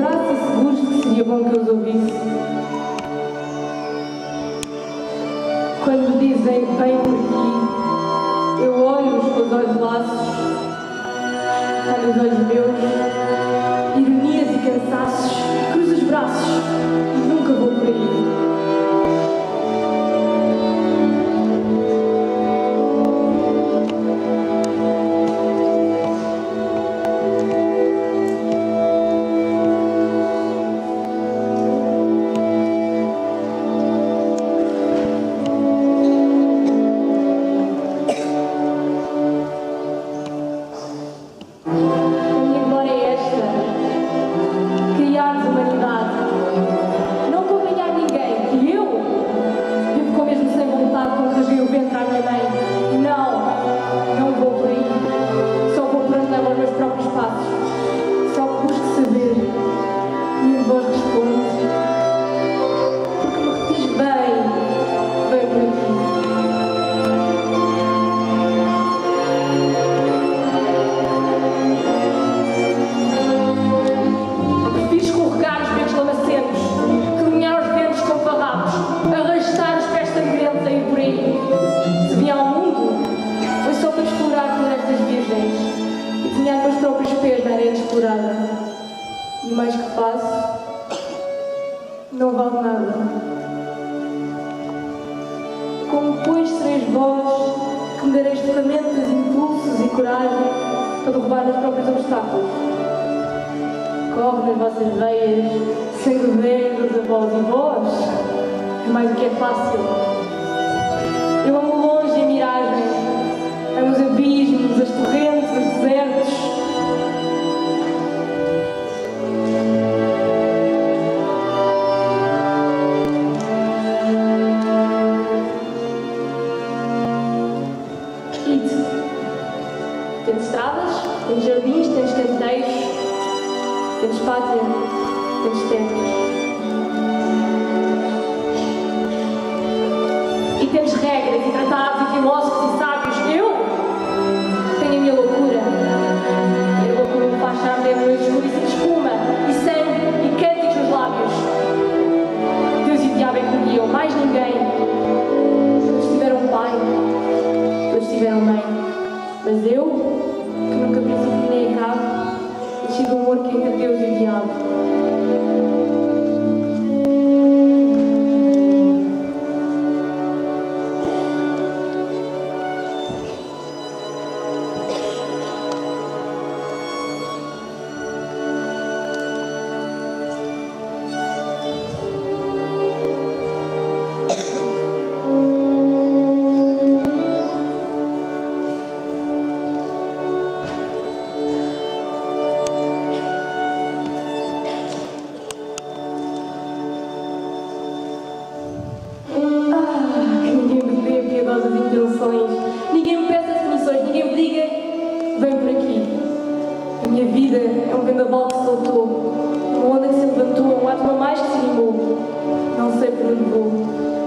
segurança e seguros que seria bom que eu os ouvisse. Quando dizem vem por aqui, eu olho-os com os olhos laços, olho os olhos meus, ironias e cansaços, cruzo os braços e nunca vou por aí. E mais que faço, não vale nada. Como pois sereis vós que me dareis ferramentas, impulsos e coragem para derrubar os próprios obstáculos? Corre nas vossas veias, sangue verde dos avós e vós, é mais do que é fácil. Eu amo longe a miragem, amo os abismos, as torrentes, os desertos. Temos estradas, temos jardins, temos canteiros, temos pátria, temos terras. E temos regras e tratados e filósofos e sábios. Eu tenho a minha loucura. E a loucura me faz arder noites escuras de espuma e sangue e cânticos nos lábios. Deus e o diabo é que me guiam, mais ninguém. Todos tiveram pai, todos tiveram mãe. Mas eu, que nunca princípio nem acabo, nasci do amor que entre Deus e o diabo. Ninguém me peça definições, ninguém me diga vem por aqui. A minha vida é um vendaval que se soltou, uma onda que se levantou, um átomo a mais que se animou. Não sei por onde vou.